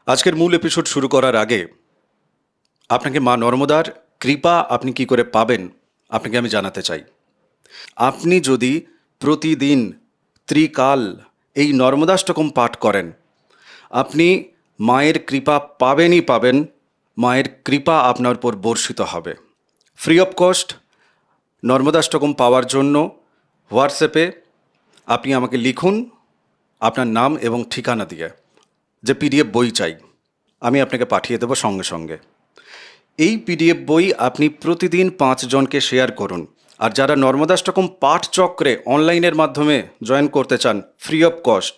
আজকের মূল এপিসোড শুরু করার আগে আপনাকে মা নর্মদার কৃপা আপনি কি করে পাবেন আপনাকে আমি জানাতে চাই। আপনি যদি প্রতিদিন ত্রিকাল এই নর্মদাষ্টকম পাঠ করেন, আপনি মায়ের কৃপা পাবেনই পাবেন। মায়ের কৃপা আপনার উপর বর্ষিত হবে। ফ্রি অফ কস্ট নর্মদাষ্টকম পাওয়ার জন্য হোয়াটসঅ্যাপে আপনি আমাকে লিখুন আপনার নাম এবং ঠিকানা দিয়ে, যে পিডিএফ বই চাই, আমি আপনাকে পাঠিয়ে দেবো সঙ্গে সঙ্গে। এই পিডিএফ বই আপনি প্রতিদিন 5 জনকে শেয়ার করুন। আর যারা নর্মদাষ্টকম পাঠ চক্রে অনলাইনের মাধ্যমে জয়েন করতে চান ফ্রি অফ কস্ট,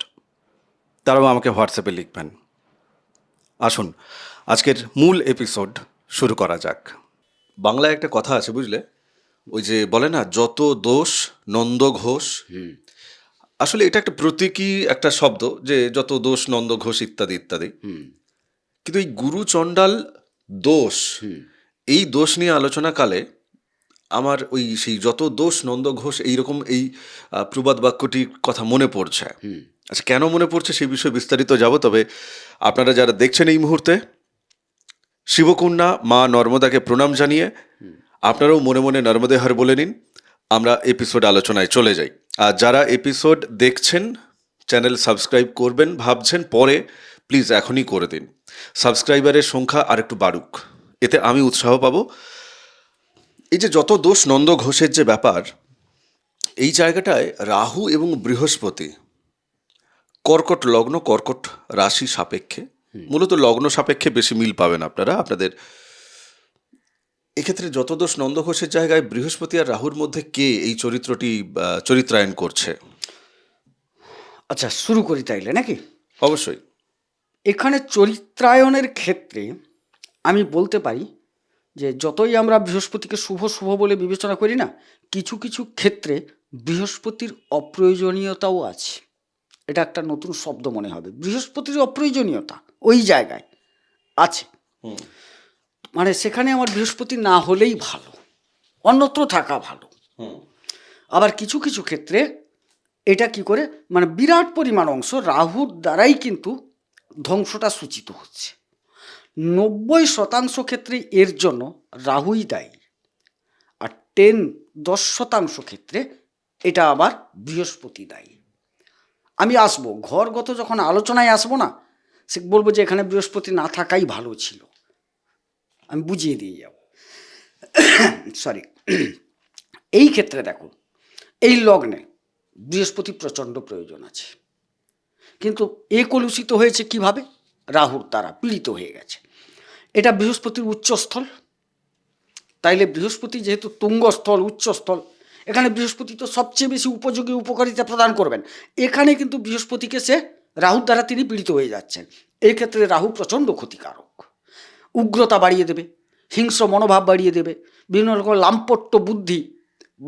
তারাও আমাকে হোয়াটসঅ্যাপে লিখবেন। আসুন আজকের মূল এপিসোড শুরু করা যাক। বাংলায় একটা কথা আছে বুঝলে, ওই যে বলে না, যত দোষ নন্দ ঘোষ। আসলে এটা একটা প্রতীকী একটা শব্দ, যে যত দোষ নন্দ ঘোষ ইত্যাদি ইত্যাদি। কিন্তু এই গুরু চণ্ডাল দোষ, এই দোষ নিয়ে আলোচনাকালে আমার ওই সেই যত দোষ নন্দ ঘোষ এইরকম এই প্রবাদ বাক্যটির কথা মনে পড়ছে। আচ্ছা, কেন মনে পড়ছে সেই বিষয়ে বিস্তারিত যাব। তবে আপনারা যারা দেখছেন এই মুহূর্তে, শিবকন্যা মা নর্মদাকে প্রণাম জানিয়ে আপনারাও মনে মনে নর্মদে হর বলে নিন। আমরা এপিসোড আলোচনায় চলে যাই। আর যারা এপিসোড দেখছেন, চ্যানেল সাবস্ক্রাইব করবেন ভাবছেন পরে, প্লিজ এখনই করে দিন। সাবস্ক্রাইবারের সংখ্যা আর একটু বাড়ুক, এতে আমি উৎসাহ পাবো। এই যে যত দোষ নন্দ ঘোষের যে ব্যাপার, এই জায়গাটায় রাহু এবং বৃহস্পতি কর্কট লগ্ন, কর্কট রাশি সাপেক্ষে, মূলত লগ্ন সাপেক্ষে বেশি মিল পাবেন আপনারা আপনাদের। এক্ষেত্রে যত দোষ নন্দ ঘোষের জায়গায় বৃহস্পতি আর রাহুর মধ্যে কে এই চরিত্রটি চরিত্রায়ন করছে? আচ্ছা, শুরু করি তাইলে নাকি? অবশ্যই। এখানে চরিত্রায়নের ক্ষেত্রে আমি বলতে পারি যে যতই আমরা বৃহস্পতিকে শুভ শুভ বলে বিবেচনা করি না, কিছু কিছু ক্ষেত্রে বৃহস্পতির অপ্রয়োজনীয়তাও আছে। এটা একটা নতুন শব্দ মনে হবে, বৃহস্পতির অপ্রয়োজনীয়তা ওই জায়গায় আছে। মানে সেখানে আমার বৃহস্পতি না হলেই ভালো, অন্যত্র থাকা ভালো। আবার কিছু কিছু ক্ষেত্রে এটা কি করে, মানে বিরাট পরিমাণ অংশ রাহুর দ্বারাই কিন্তু ধ্বংসটা সূচিত হচ্ছে। 90% ক্ষেত্রে এর জন্য রাহুই দায়ী, আর 10% ক্ষেত্রে এটা আবার বৃহস্পতি দায়ী। আমি আসবো ঘরগত যখন আলোচনায় আসবো না, সে বলবো যে এখানে বৃহস্পতি না থাকাই ভালো ছিল, আমি বুঝিয়ে দিয়ে যাব। সরি, এই ক্ষেত্রে দেখো, এই লগ্নে বৃহস্পতি প্রচণ্ড প্রয়োজন আছে, কিন্তু এ কলুষিত হয়েছে কিভাবে? রাহুর দ্বারা পীড়িত হয়ে গেছে। এটা বৃহস্পতির উচ্চস্থল, তাইলে বৃহস্পতি যেহেতু তুঙ্গস্থল, উচ্চস্থল, এখানে বৃহস্পতি তো সবচেয়ে বেশি উপযোগী উপকারিতা প্রদান করবেন। এখানে কিন্তু বৃহস্পতিকে সে রাহুর দ্বারা তিনি পীড়িত হয়ে যাচ্ছেন। এই ক্ষেত্রে রাহু প্রচণ্ড ক্ষতিকারক, উগ্রতা বাড়িয়ে দেবে, হিংস্র মনোভাব বাড়িয়ে দেবে, বিভিন্ন রকম লাম্পট্য বুদ্ধি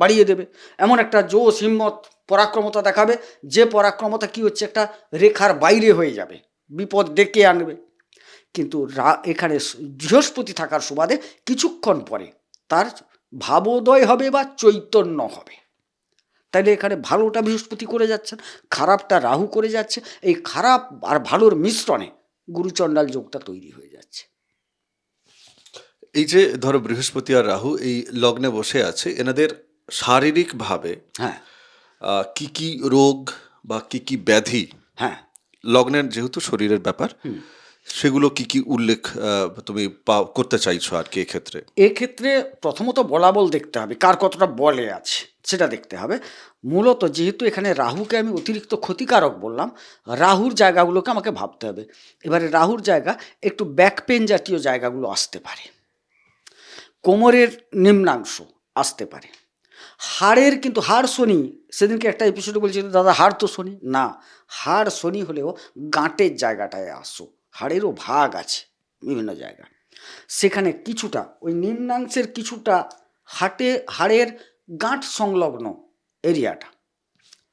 বাড়িয়ে দেবে, এমন একটা জোশ হিম্মত পরাক্রমতা দেখাবে, যে পরাক্রমতা কি হচ্ছে একটা রেখার বাইরে হয়ে যাবে, বিপদ ডেকে আনবে। কিন্তু এখানে বৃহস্পতি থাকার সুবাদে কিছুক্ষণ পরে তার ভাবোদয় হবে বা চৈতন্য হবে। তাইলে এখানে ভালোটা বৃহস্পতি করে যাচ্ছেন, খারাপটা রাহু করে যাচ্ছে। এই খারাপ আর ভালোর মিশ্রণে গুরুচণ্ডাল যোগটা তৈরি হয়ে যাচ্ছে। এই যে ধরো বৃহস্পতি আর রাহু এই লগ্নে বসে আছে, এনাদের শারীরিকভাবে হ্যাঁ কি কি রোগ বা কি কি ব্যাধি, হ্যাঁ লগ্নের যেহেতু শরীরের ব্যাপার, সেগুলো কি কি উল্লেখ তুমি করতে চাইছো আর কি এক্ষেত্রে? এক্ষেত্রে প্রথমত বলাবল দেখতে হবে, কার কতটা বলে আছে সেটা দেখতে হবে। মূলত যেহেতু এখানে রাহুকে আমি অতিরিক্ত ক্ষতিকারক বললাম, রাহুর জায়গাগুলোকে আমাকে ভাবতে হবে। এবারে রাহুর জায়গা একটু ব্যাক পেন জাতীয় জায়গাগুলো আসতে পারে, কোমরের নিম্নাংশ আসতে পারে, হাড়ের, কিন্তু হাড় শনি, সেদিনকে একটা এপিসোডে বলছিল দাদা হাড় তো শনি না, হাড় শনি হলেও গাঁটের জায়গাটায় আসো, হাড়েরও ভাগ আছে বিভিন্ন জায়গা, সেখানে কিছুটা ওই নিম্নাংশের কিছুটা হাড়ের গাঁট সংলগ্ন এরিয়াটা,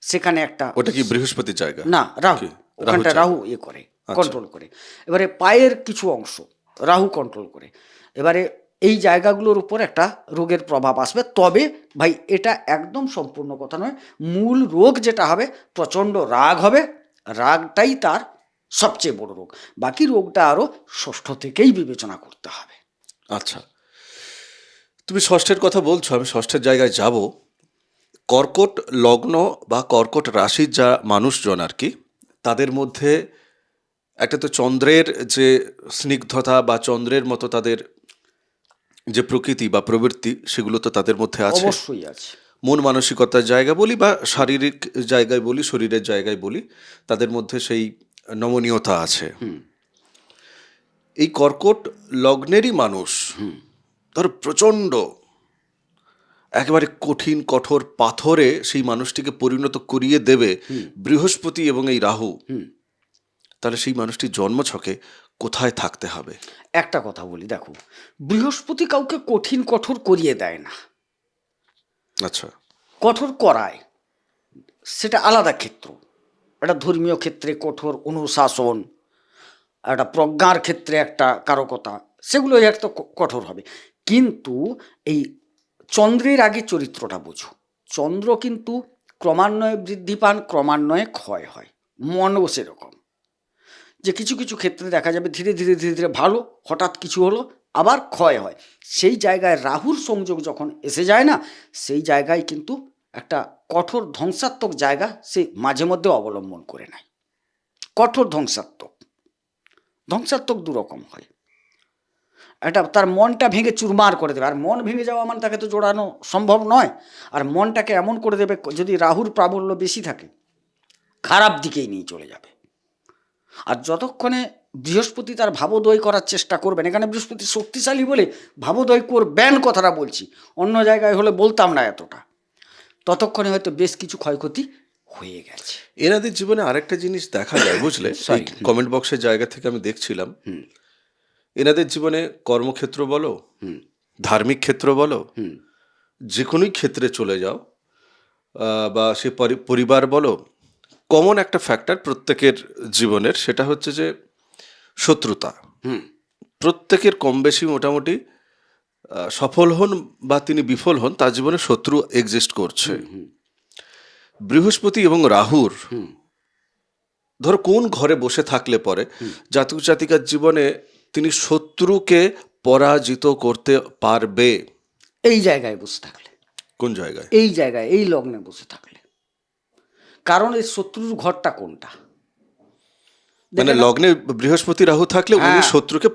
সেখানে একটা, ওটা কি বৃহস্পতির জায়গা? না রাহু, কি? ওখানটা রাহু করে কন্ট্রোল করে। এবারে পায়ের কিছু অংশ রাহু কন্ট্রোল করে। এবারে এই জায়গাগুলোর উপর একটা রোগের প্রভাব আসবে। তবে ভাই এটা একদম সম্পূর্ণ কথা নয়, মূল রোগ যেটা হবে প্রচণ্ড রাগ হবে, রাগটাই তার সবচেয়ে বড় রোগ। বাকি রোগটা আরও ষষ্ঠ থেকেই বিবেচনা করতে হবে। আচ্ছা, তুমি ষষ্ঠের কথা বলছো, আমি ষষ্ঠের জায়গায় যাব। কর্কট লগ্ন বা কর্কট রাশির যা মানুষজন আর কি, তাদের মধ্যে একটা তো চন্দ্রের যে স্নিগ্ধতা বা চন্দ্রের মতো তাদের যে প্রকৃতি বা প্রবৃত্তি, সেগুলো তো তাদের মধ্যে আছে। অবশ্যই আছে। মন মানসিকতার জায়গা বলি বা শারীরিক জায়গায় বলি, শরীরের জায়গায় বলি, তাদের মধ্যে সেই নমনীয়তা আছে। এই কর্কট লগ্নেরই মানুষ ধর প্রচণ্ড একেবারে কঠিন কঠোর পাথরে সেই মানুষটিকে পরিণত করিয়ে দেবে বৃহস্পতি এবং এই রাহু, তাহলে সেই মানুষটির জন্মছকে কোথায় থাকতে হবে? একটা কথা বলি, দেখো, বৃহস্পতি কাউকে কঠিন কঠোর করিয়ে দেয় না, আচ্ছা, কঠোর করায়, সেটা আলাদা ক্ষেত্র। একটা ধর্মীয় ক্ষেত্রে কঠোর অনুশাসন, একটা প্রজ্ঞার ক্ষেত্রে একটা কারকতা, সেগুলো একটা কঠোর হবে। কিন্তু এই চন্দ্রের আগে চরিত্রটা বোঝো। চন্দ্র কিন্তু ক্রমান্বয়ে বৃদ্ধি পান, ক্রমান্বয়ে ক্ষয় হয়। মনও সেরকম, যে কিছু কিছু ক্ষেত্রে দেখা যাবে ধীরে ধীরে ধীরে ধীরে ভালো, হঠাৎ কিছু হলো, আবার ক্ষয় হয়। সেই জায়গায় রাহুর সংযোগ যখন এসে যায় না, সেই জায়গায় কিন্তু একটা কঠোর ধ্বংসাত্মক জায়গা সে মাঝে মধ্যে অবলম্বন করে নেয়। কঠোর ধ্বংসাত্মক, ধ্বংসাত্মক দুরকম হয়। একটা তার মনটা ভেঙে চুরমার করে দেবে, আর মন ভেঙে যাওয়া মানে তাকে তো জোড়ানো সম্ভব নয়। আর মনটাকে এমন করে দেবে, যদি রাহুর প্রাবল্য বেশি থাকে, খারাপ দিকেই নিয়ে চলে যাবে। আর যতক্ষণে বৃহস্পতি তার ভাবোদয় করার চেষ্টা করবেন, এখানে বৃহস্পতি শক্তিশালী বলে ভাবোদয় করবেন কথাটা বলছি, অন্য জায়গায় হলে বলতাম না এতটা, ততক্ষণে হয়তো বেশ কিছু ক্ষয়ক্ষতি হয়ে গেছে। এনাদের জীবনে আরেকটা জিনিস দেখা যায়, বুঝলে, এই কমেন্ট বক্সের জায়গা থেকে আমি দেখছিলাম, এনাদের জীবনে কর্মক্ষেত্র বলো, ধার্মিক ক্ষেত্র বলো, যে কোনোই ক্ষেত্রে চলে যাও, বা সে পরিবার বলো, কমন একটা ফ্যাক্টর প্রত্যেকের জীবনের, সেটা হচ্ছে যে শত্রুতা। প্রত্যেকের কম বেশি মোটামুটি সফল হন বা তিনি বিফল হন, তার জীবনে শত্রু এক্সিস্ট করছে। বৃহস্পতি এবং রাহুর ধরো কোন ঘরে বসে থাকলে পরে জাতক জাতিকার জীবনে তিনি শত্রুকে পরাজিত করতে পারবে? এই জায়গায় বসে থাকলে। কোন জায়গায়? এই জায়গায়, এই লগ্নে বসে থাকলে। কারণ এই শত্রুর ঘরটা কোনটা, মানে লগ্নে বৃহস্পতি রাহু থাকলে উনি শত্রুকে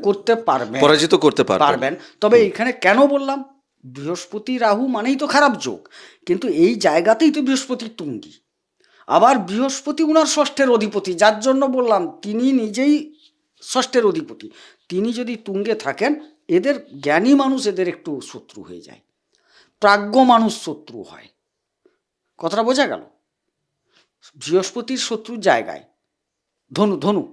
করতে পারবেন, পরাজিত করতে পারবেন। তবে এখানে কেন বললাম, বৃহস্পতি রাহু মানেই তো খারাপ যোগ, কিন্তু এই জায়গাতেই তো বৃহস্পতির তুঙ্গি। আবার বৃহস্পতি উনার ষষ্ঠের অধিপতি, যার জন্য বললাম তিনি নিজেই ষষ্ঠের অধিপতি। তিনি যদি তুঙ্গে থাকেন, এদের জ্ঞানী মানুষ এদের একটু শত্রু হয়ে যায়, প্রাজ্ঞ মানুষ শত্রু হয়। কথাটা বোঝা গেল? বৃহস্পতির শত্রুর জায়গায় ধনু, ধনু,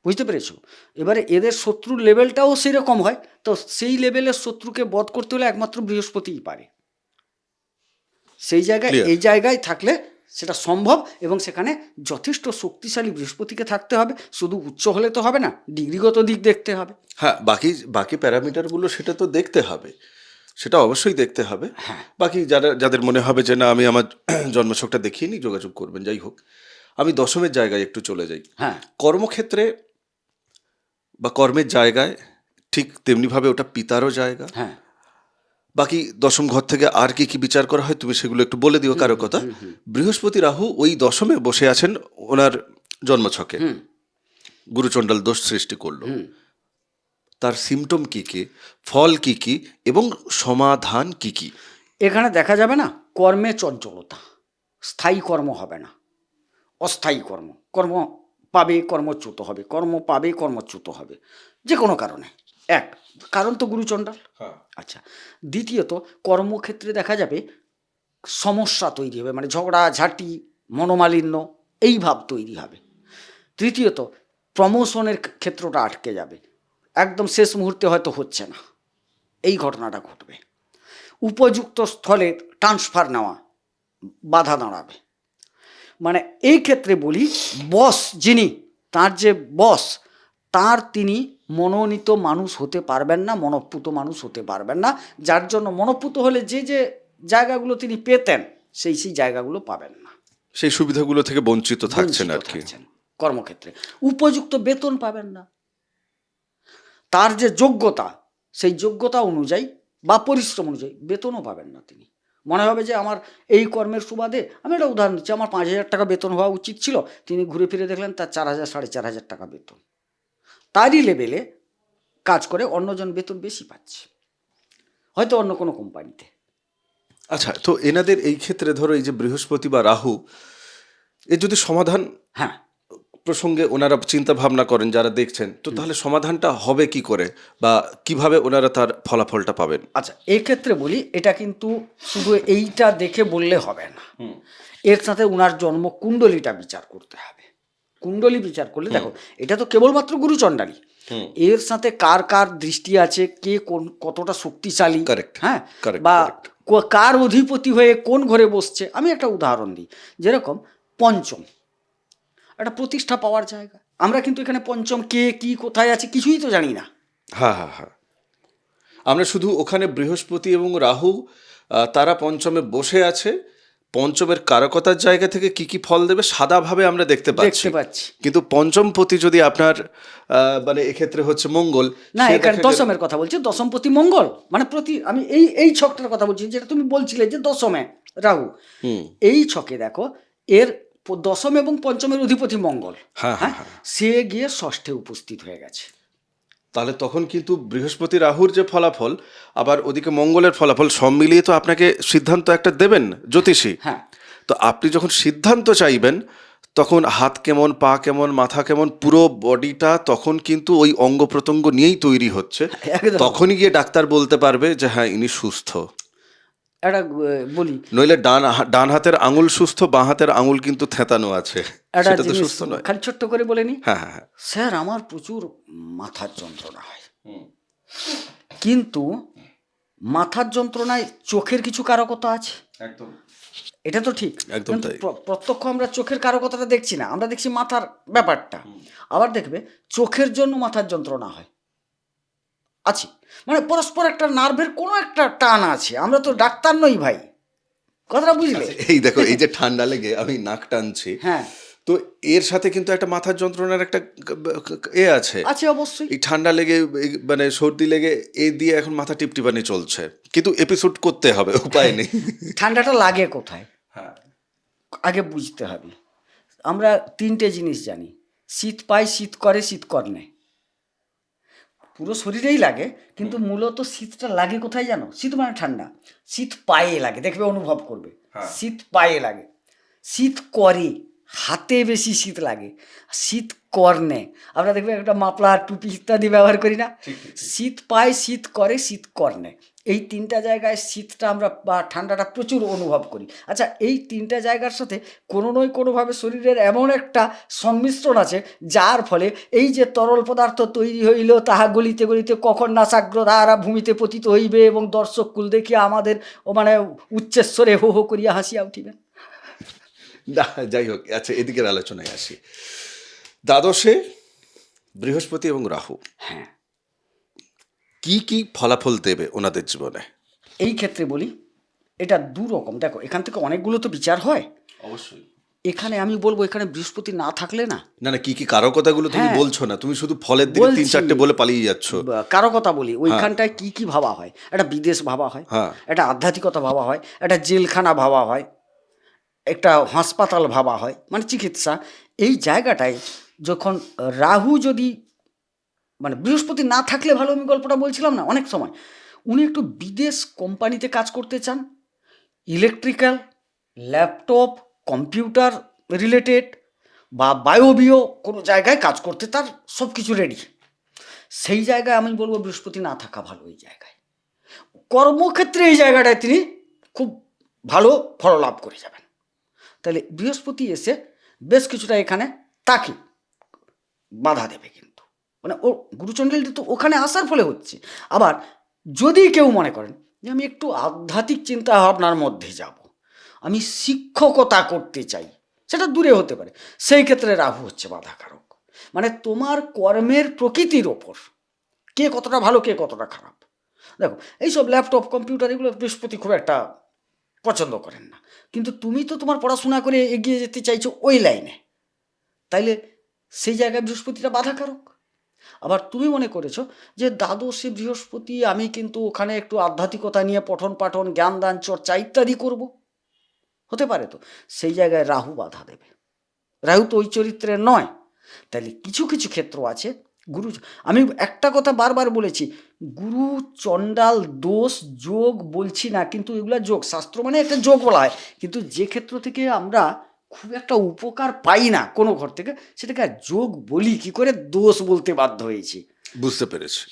বুঝতে পেরেছ? এবারে এদের শত্রুর লেভেলটাও সেরকম হয়, তো সেই লেভেলের শত্রুকে বধ করতে হলে একমাত্র বৃহস্পতিই পারে। সেই জায়গায়, এই জায়গায় থাকলে সেটা সম্ভব, এবং সেখানে যথেষ্ট শক্তিশালী বৃহস্পতিকে থাকতে হবে। শুধু উচ্চ হলে তো হবে না, ডিগ্রিগত দিক দেখতে হবে। হ্যাঁ, বাকি বাকি প্যারামিটারগুলো সেটা তো দেখতে হবে, সেটা অবশ্যই দেখতে হবে। বাকি যাদের মনে হবে যে না আমি আমার জন্মছকটা দেখিয়ে নিই, যোগাযোগ করবেন। যাই হোক, আমি দশমের জায়গায় একটু চলে যাই। কর্মক্ষেত্রে বা কর্মের জায়গায় ঠিক তেমনিভাবে ওটা পিতারও জায়গা। বাকি দশম ঘর থেকে আর কি কি বিচার করা হয় তুমি সেগুলো একটু বলে দিও কারো কথা। বৃহস্পতি রাহু ওই দশমে বসে আছেন ওনার জন্মছকে, গুরুচণ্ডাল দোষ সৃষ্টি করলো। তার সিমটম কি কি, ফল কি কি, এবং সমাধান কি কি? এখানে দেখা যাবে না কর্মে চঞ্চলতা, স্থায়ী কর্ম হবে না, অস্থায়ী কর্ম, কর্ম পাবে কর্মচ্যুত হবে, কর্ম পাবে কর্মচ্যুত হবে, যে কোনো কারণে। এক কারণ তো গুরুচণ্ডাল। আচ্ছা, দ্বিতীয়ত কর্মক্ষেত্রে দেখা যাবে সমস্যা তৈরি হবে, মানে ঝগড়া ঝাঁটি, মনোমালিন্য, এই ভাব তৈরি হবে। তৃতীয়ত প্রমোশনের ক্ষেত্রটা আটকে যাবে, একদম শেষ মুহূর্তে হয়তো হচ্ছে না, এই ঘটনাটা ঘটবে। উপযুক্ত স্থলে ট্রান্সফার নেওয়া বাধা দাঁড়াবে। মানে এই ক্ষেত্রে বলি, বস যিনি, তার যে বস, তিনি মনোনীত মানুষ হতে পারবেন না, মনঃপূত মানুষ হতে পারবেন না, যার জন্য মনঃপূত হলে যে যে জায়গাগুলো তিনি পেতেন সেই জায়গাগুলো পাবেন না, সেই সুবিধাগুলো থেকে বঞ্চিত থাকছেন আর কি। কর্মক্ষেত্রে উপযুক্ত বেতন পাবেন না। তার যে যোগ্যতা, সেই যোগ্যতা অনুযায়ী বা পরিশ্রম অনুযায়ী বেতনও পাবেন না তিনি। মনে হবে যে আমার এই কর্মের সুবাদে, আমি একটা উদাহরণ দিচ্ছি, আমার 5,000 টাকা বেতন হওয়া উচিত ছিল, তিনি ঘুরে ফিরে দেখলেন তার 4,000 4,500 টাকা বেতন। তারই লেভেলে কাজ করে অন্যজন বেতন বেশি পাচ্ছে, হয়তো অন্য কোনো কোম্পানিতে। আচ্ছা, তো এনাদের এই ক্ষেত্রে ধরো এই যে বৃহস্পতি বা রাহু, এর যদি সমাধান হ্যাঁ, প্রসঙ্গে ওনারা চিন্তা ভাবনা করেন যারা দেখছেন, তো তাহলে সমাধানটা হবে কি করে, বা কিভাবে ওনারা তার ফলাফলটা পাবেন? আচ্ছা, এই ক্ষেত্রে বলি, এটা কিন্তু শুধু এইটা দেখে বললে হবে না, এর সাথে উনার জন্ম কুণ্ডলিটা বিচার করতে হবে। কুণ্ডলী বিচার করলে দেখো, এটা তো কেবলমাত্র গুরুচণ্ডালী, এর সাথে কার কার দৃষ্টি আছে, কে কোন কতটা শক্তিশালী, Correct, হ্যাঁ, correct, বা correct. কার অধিপতি হয়ে কোন ঘরে বসছে। আমি একটা উদাহরণ দিই, যেরকম পঞ্চম একটা প্রতিষ্ঠা পাওয়ার জায়গা, আমরা কিন্তু এখানে পঞ্চম কে কি কোথায় আছে কিছুই তো জানি না। হ্যাঁ, হ্যাঁ, হ্যাঁ। আমরা শুধু ওখানে বৃহস্পতি এবং রাহু তারা পঞ্চমে বসে আছে, পঞ্চমের কারকতার জায়গা থেকে কি কি ফল দেবে সাদাভাবে আমরা দেখতে পাচ্ছি। কিন্তু পঞ্চমপতি যদি আপনার মানে এক্ষেত্রে হচ্ছে মঙ্গল, না, সে এখানে দেখা গেল- দশমের কথা বলছি, দশমপতি মঙ্গল, মানে প্রতি, আমি এই ছকটার কথা বলছি যেটা তুমি বলছিলে যে দশমে রাহু। এই ছকে দেখো, এর দশম এবং পঞ্চমের অধিপতি মঙ্গল, হ্যাঁ, হ্যাঁ, হ্যাঁ, সে গিয়ে ষষ্ঠে উপস্থিত হয়ে গেছে। তাহলে তখন কিন্তু বৃহস্পতি রাহুর যে ফলাফল, আবার ওদিকে মঙ্গলের ফলাফল, সব মিলিয়ে তো আপনাকে সিদ্ধান্ত একটা দেবেন জ্যোতিষী। হ্যাঁ, তো আপনি যখন সিদ্ধান্ত চাইবেন, তখন হাত কেমন, পা কেমন, মাথা কেমন, পুরো বডিটা তখন কিন্তু ওই অঙ্গ প্রত্যঙ্গ নিয়েই তৈরি হচ্ছে। একদম। তখনই গিয়ে ডাক্তার বলতে পারবে যে হ্যাঁ ইনি সুস্থ। একটা বলি, নইলে ডান হাতের আঙুল সুস্থ, বাঁ হাতের আঙুল কিন্তু থেঁতানো আছে, একটা সেটা তো জিনিস সুস্থ নয়। খালি ছোট্ট করে বলে নি, হ্যাঁ, হ্যাঁ, হ্যাঁ। স্যার আমার প্রচুর মাথার যন্ত্রণা হয়, কিন্তু মাথার যন্ত্রণায় চোখের কিছু কারকতা আছে, একদম এটা তো ঠিক, একদম কিন্তু তাই। প্রত্যক্ষ আমরা চোখের কারকতাটা দেখছি না, আমরা দেখছি মাথার ব্যাপারটা। আবার দেখবে চোখের জন্য মাথার যন্ত্রণা হয়, আছে, মানে পরস্পর একটা নার্ভের কোনো একটা টান আছে, আমরা তো ডাক্তার নই ভাই, কথাটা বুঝলে? এই দেখো, এই যে ঠান্ডা লেগে আমি নাক টানছি, হ্যাঁ, তো এর সাথে কিন্তু একটা মাথার যন্ত্রণার একটা আছে। আছে অবশ্যই। এই ঠান্ডা লেগে মানে সর্দি লেগে এ দিয়ে এখন মাথা টিপটিপানি চলছে, কিন্তু এপিসোড করতে হবে, উপায় নেই। ঠান্ডাটা লাগে কোথায় হ্যাঁ, আগে বুঝতে হবে। আমরা তিনটে জিনিস জানি, শীত পায়, শীত করে, শীত করনে, পুরো শরীরেই লাগে, কিন্তু মূলত শীতটা লাগে কোথায় জানো? শীত মানে ঠান্ডা, শীত পায়ে লাগে, দেখবে অনুভব করবে, শীত পায়ে লাগে। শীত করে হাতে বেশি শীত লাগে, শীত করনে আমরা দেখবে একটা মাপলার টুপি ইত্যাদি ব্যবহার করি না। শীত পায়, শীত করে, শীত করনে, এই তিনটা জায়গায় শীতটা আমরা বা ঠান্ডাটা প্রচুর অনুভব করি। আচ্ছা, এই তিনটা জায়গার সাথে কোনো নয় কোনোভাবে শরীরের এমন একটা সংমিশ্রণ আছে, যার ফলে এই যে তরল পদার্থ তৈরি হইল, তাহা গলিতে গলিতে কখন নাসাগ্র ধারা ভূমিতে পতিত হইবে, এবং দর্শক কুল দেখিয়া আমাদের মানে উচ্চস্বরে হো হো করিয়া হাসিয়া উঠিবেন। না, যাই হোক, আচ্ছা এদিকের আলোচনায় আসি। দ্বাদশে বৃহস্পতি এবং রাহু হ্যাঁ, কি কি ফলাফল দেবে ওনাদের জীবনে? এই ক্ষেত্রে বলি, এটা দু রকম। দেখো, এখান থেকে অনেকগুলো তো বিচার হয়, অবশ্যই। এখানে আমি বলবো এখানে বৃহস্পতি না থাকলে না, না না, কি কি কারকতাগুলো তুমি হ্যাঁ, বলছো না, তুমি শুধু ফলের দিকে তিন বলছি। চারটে বলে পালিয়ে যাচ্ছ। কারো কথা বলি, ওইখানটায় কি কি ভাবা হয়, একটা বিদেশ ভাবা হয়, হ্যাঁ। একটা আধ্যাত্মিকতা ভাবা হয়, একটা জেলখানা ভাবা হয়, একটা হাসপাতাল ভাবা হয়, মানে চিকিৎসা। এই জায়গাটায় যখন রাহু যদি, মানে বৃহস্পতি না থাকলে ভালো, আমি গল্পটা বলছিলাম না, অনেক সময় উনি একটু বিদেশ কোম্পানিতে কাজ করতে চান, ইলেকট্রিক্যাল, ল্যাপটপ, কম্পিউটার রিলেটেড বা বায়োবিও কোনো জায়গায় কাজ করতে তার সব কিছু রেডি, সেই জায়গায় আমি বলবো বৃহস্পতি না থাকা ভালো। এই জায়গায় কর্মক্ষেত্রে এই জায়গাটায় তিনি খুব ভালো ফল লাভ করে যাবেন। তাহলে বৃহস্পতি এসে বেশ কিছুটা এখানে তাকে বাধা দেবে, কিন্তু মানে ও গুরুচণ্ডালীটি তো ওখানে আসার ফলে হচ্ছে। আবার যদি কেউ মনে করেন যে আমি একটু আধ্যাত্মিক চিন্তা ভাবনার মধ্যে যাব, আমি শিক্ষকতা করতে চাই, সেটা দূরে হতে পারে, সেই ক্ষেত্রে রাহু হচ্ছে বাধাকারক। মানে তোমার কর্মের প্রকৃতির ওপর কে কতটা ভালো, কে কতটা খারাপ। দেখো, এইসব ল্যাপটপ, কম্পিউটার, এগুলো বৃহস্পতি খুব একটা পছন্দ করেন না, কিন্তু তুমি তো তোমার পড়াশোনা করে এগিয়ে যেতে চাইছো ওই লাইনে, তাইলে সেই জায়গায় বৃহস্পতিটা বাধাকারক। আবার তুমি মনে করেছো যে দ্বাদশে বৃহস্পতি, আমি কিন্তু ওখানে একটু আধ্যাত্মিকতা নিয়ে পঠন পাঠন, জ্ঞান দান চর্চা ইত্যাদি করব, হতে পারে তো সেই জায়গায় রাহু বাধা দেবে। রাহু তো ওই চরিত্রের নয়। তাহলে কিছু কিছু ক্ষেত্র আছে গুরু, আমি একটা কথা বারবার বলেছি, গুরু চণ্ডাল দোষ যোগ বলছি না, কিন্তু এগুলা যোগ, শাস্ত্র মানে একটা যোগ বলা হয়, কিন্তু যে ক্ষেত্র থেকে আমরা খুব একটা উপকার পাই না কোনো ঘর থেকে, সেটাকে আর যোগ বলি কি করে, দোষ বলতে বাধ্য হয়েছি। বুঝতে পেরেছি।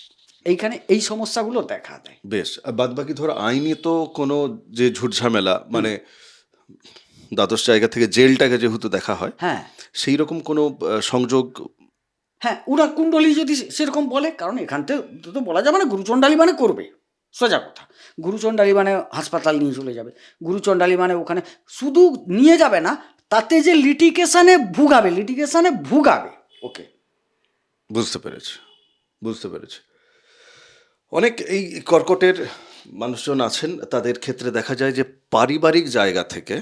এইখানে এই সমস্যাগুলো দেখা দেয়। বেশ, বাদ বাকি ধরো আইনি তো কোনো যে ঝুটঝামেলা, মানে দ্বাদশ জায়গা থেকে জেলটাকে যেহেতু দেখা হয়, হ্যাঁ সেই রকম কোনো সংযোগ? হ্যাঁ, ওরা কুণ্ডলী যদি সেরকম বলে, কারণ এখান থেকে তো বলা যাবে না গুরুচণ্ডালী মানে করবে, সোজা কথা। গুরুচণ্ডালী মানে হাসপাতাল নিয়ে চলে যাবে, গুরুচণ্ডালী মানে ওখানে শুধু নিয়ে যাবে না, তাতে যে লিটিগেশনে ভুগাবে ওকে। বুঝতে পেরেছি, বুঝতে পেরেছি। অনেক এই কর্কটের মানুষজন আছেন, তাদের ক্ষেত্রে দেখা যায় যে পারিবারিক জায়গা থেকে,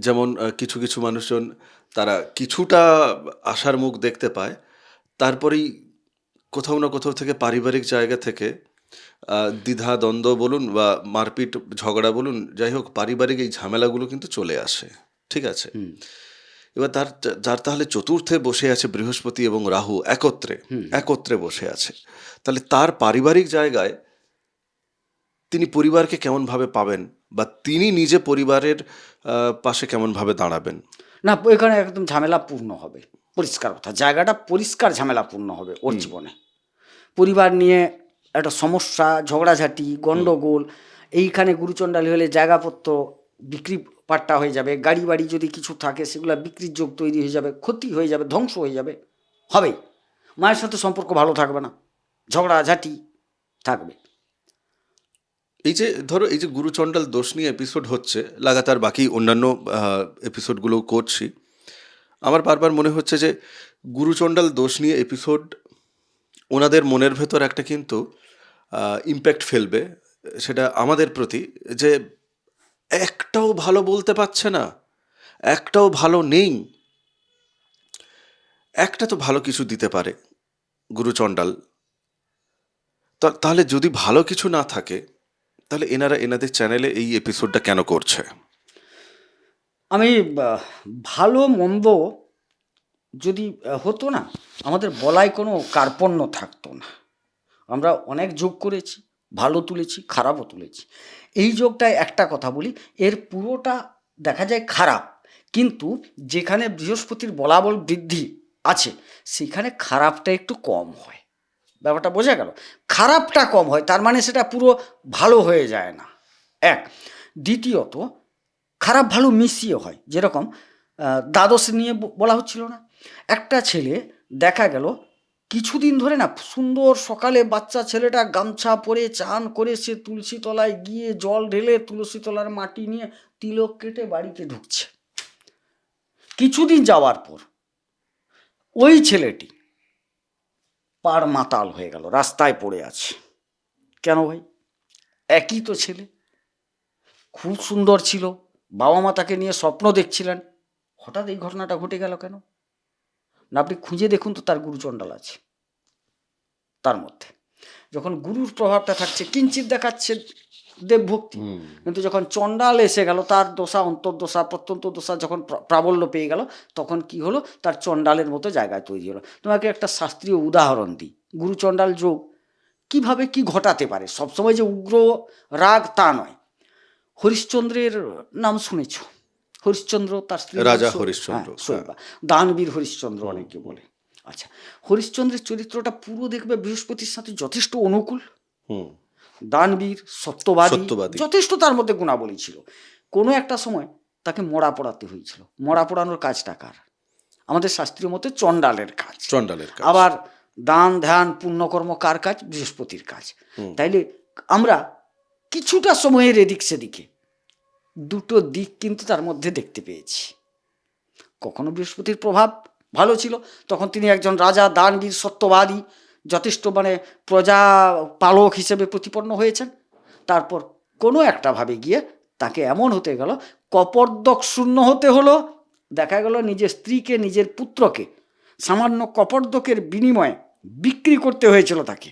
যেমন কিছু কিছু মানুষজন তারা কিছুটা আশার মুখ দেখতে পায়, তারপরেই কোথাও না কোথাও থেকে পারিবারিক জায়গা থেকে দ্বিধা দ্বন্দ্ব বলুন বা মারপিট ঝগড়া বলুন, যাই হোক পারিবারিক এই ঝামেলাগুলো কিন্তু চলে আসে। ঠিক আছে, এবার যার তাহলে চতুর্থে বসে আছে বৃহস্পতি এবং রাহু একত্রে বসে আছে, তাহলে তার পারিবারিক জায়গায় তিনি পরিবারকে কেমনভাবে পাবেন, বা তিনি নিজে পরিবারের পাশে কেমনভাবে দাঁড়াবেন? না, এখানে একদম ঝামেলাপূর্ণ হবে, পরিষ্কার কথা, জায়গাটা পরিষ্কার ঝামেলাপূর্ণ হবে ওর জীবনে। পরিবার নিয়ে একটা সমস্যা, ঝগড়াঝাটি, গণ্ডগোল, এইখানে গুরুচণ্ডালী হলে জায়গাপত্র বিক্রি পাট্টা হয়ে যাবে, গাড়ি বাড়ি যদি কিছু থাকে সেগুলো বিক্রির যোগ তৈরি হয়ে যাবে, ক্ষতি হয়ে যাবে, ধ্বংস হয়ে যাবে, হবেই। মায়ের সাথে সম্পর্ক ভালো থাকবে না, ঝগড়াঝাটি থাকবে। এই যে ধরো এই যে গুরুচণ্ডাল দোষ নিয়ে এপিসোড হচ্ছে লাগাতার, বাকি অন্যান্য এপিসোডগুলো করছি, আমার বারবার মনে হচ্ছে যে গুরুচণ্ডাল দোষ নিয়ে এপিসোড ওনাদের মনের ভেতর একটা কিন্তু ইম্প্যাক্ট ফেলবে, সেটা আমাদের প্রতি, যে একটাও ভালো বলতে পারছে না, একটাও ভালো নেই, একটা তো ভালো কিছু দিতে পারে গুরুচণ্ডাল। তাহলে যদি ভালো কিছু না থাকে, তাহলে এনাদের চ্যানেলে এই এপিসোডটা কেন করছে? আমি ভালো মন্দ যদি হতো না, আমাদের বলায় কোনো কার্পণ্য থাকতো না। আমরা অনেক যোগ করেছি, ভালো তুলেছি, খারাপও তুলেছি। এই যোগটায় একটা কথা বলি, এর পুরোটা দেখা যায় খারাপ, কিন্তু যেখানে বৃহস্পতির বলাবল বৃদ্ধি আছে সেখানে খারাপটা একটু কম হয়। ব্যাপারটা বোঝা গেল? খারাপটা কম হয়, তার মানে সেটা পুরো ভালো হয়ে যায় না, এক। দ্বিতীয়ত খারাপ ভালো মিশিয়ে হয়, যেরকম দ্বাদশ নিয়ে বলা হচ্ছিল না, একটা ছেলে দেখা গেল কিছুদিন ধরে না সুন্দর, সকালে বাচ্চা ছেলেটা গামছা পরে চান করে সে তুলসী তলায় গিয়ে জল ঢেলে তুলসী তলার মাটি নিয়ে তিলক কেটে বাড়িতে ঢুকছে। কিছুদিন যাওয়ার পর ওই ছেলেটি পাড় মাতাল হয়ে গেল, রাস্তায় পড়ে আছে। কেন ভাই? একই তো ছেলে, খুব সুন্দর ছিল, বাবা মা তাকে নিয়ে স্বপ্ন দেখছিলেন, হঠাৎ এই ঘটনাটা ঘটে গেল কেন? না, আপনি খুঁজে দেখুন তো, তার গুরুচণ্ডাল আছে তার মধ্যে। যখন গুরুর প্রভাবটা থাকছে কিঞ্চিত দেখাচ্ছে দেবভক্তি, কিন্তু যখন চণ্ডাল এসে গেল, তার দশা, অন্তর্দশা, প্রত্যন্ত দশা যখন প্রাবল্য পেয়ে গেল, তখন কি হলো, তার চণ্ডালের মতো জায়গায় তৈরি হলো। তোমাকে একটা শাস্ত্রীয় উদাহরণ দিই, গুরুচণ্ডাল যোগ কিভাবে কি ঘটাতে পারে। সবসময় যে উগ্র রাগ তা নয়। হরিশ্চন্দ্রের নাম শুনেছ? হরিশ্চন্দ্র, তার স্ত্রী রাজা হরিশ্চন্দ্র, শৈবা, দানবীর হরিশ্চন্দ্র অনেকে বলে। আচ্ছা, হরিশ্চন্দ্রের চরিত্রটা পুরো দেখবে বৃহস্পতির সাথে যথেষ্ট অনুকূল, দানবীর, সত্যবাদী, যথেষ্ট তার মধ্যে গুণাবলী ছিল। কোনো একটা সময় তাকে মরা পড়াতে হয়েছিল। মরা পড়ানোর কাজটা কার? আমাদের শাস্ত্রীয় মতে চণ্ডালের কাজ। আবার দান ধ্যান পুণ্যকর্ম কার কাজ? বৃহস্পতির কাজ। তাইলে আমরা কিছুটা সময়ের এদিক সেদিকে দুটো দিক কিন্তু তার মধ্যে দেখতে পেয়েছি। কখনো বৃহস্পতির প্রভাব ভালো ছিল, তখন তিনি একজন রাজা, দানবীর, সত্যবাদী, যথেষ্ট মানে প্রজা পালক হিসেবে প্রতিপন্ন হয়েছেন। তারপর কোনো একটা ভাবে গিয়ে তাকে এমন হতে গেল, কপর্দক শূন্য হতে হলো, দেখা গেল নিজের স্ত্রীকে, নিজের পুত্রকে সামান্য কপর্দকের বিনিময়ে বিক্রি করতে হয়েছিল, তাকে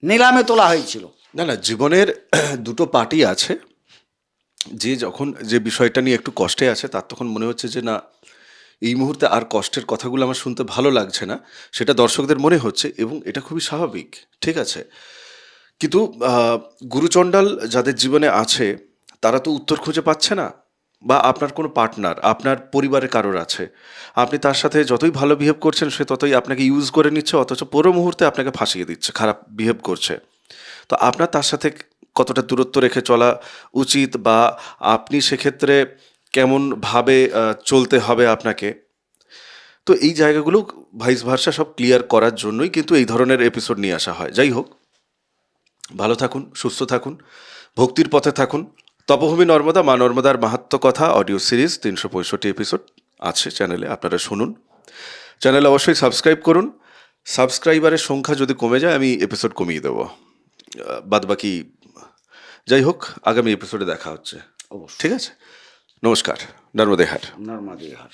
নিলামে তোলা হয়েছিল। না না, জীবনের দুটো পার্টই আছে। যে যখন যে বিষয়টা নিয়ে একটু কষ্টে আছে, তার তখন মনে হচ্ছে যে না, এই মুহূর্তে আর কষ্টের কথাগুলো আমার শুনতে ভালো লাগছে না, সেটা দর্শকদের মনে হচ্ছে, এবং এটা খুবই স্বাভাবিক, ঠিক আছে। কিন্তু গুরুচণ্ডাল যাদের জীবনে আছে, তারা তো উত্তর খুঁজে পাচ্ছে না। বা আপনার কোনো পার্টনার, আপনার পরিবারে কারোর আছে, আপনি তার সাথে যতই ভালো বিহেভ করছেন, সে ততই আপনাকে ইউজ করে নিচ্ছে, অথচ পুরো মুহূর্তে আপনাকে ফাঁসিয়ে দিচ্ছে, খারাপ বিহেভ করছে। তো আপনার তার সাথে কতটা দূরত্ব রেখে চলা উচিত, বা আপনি সেক্ষেত্রে কেমনভাবে চলতে হবে আপনাকে, তো এই জায়গাগুলো ভাইস ভার্সা সব ক্লিয়ার করার জন্যই কিন্তু এই ধরনের এপিসোড নিয়ে আসা হয়। যাই হোক, ভালো থাকুন, সুস্থ থাকুন, ভক্তির পথে থাকুন। তপভূমি নর্মদা, মা নর্মদার মাহাত্ম্য কথা অডিও সিরিজ 365 এপিসোড আছে চ্যানেলে, আপনারা শুনুন। চ্যানেল অবশ্যই সাবস্ক্রাইব করুন। সাবস্ক্রাইবারের সংখ্যা যদি কমে যায়, আমি এপিসোড কমিয়ে দেবো। বাদ বাকি যাই হোক, আগামী এপিসোডে দেখা হচ্ছে। অবশ্যই। ঠিক আছে, নমস্কার, নর্মদে হার। নর্মাদি হার।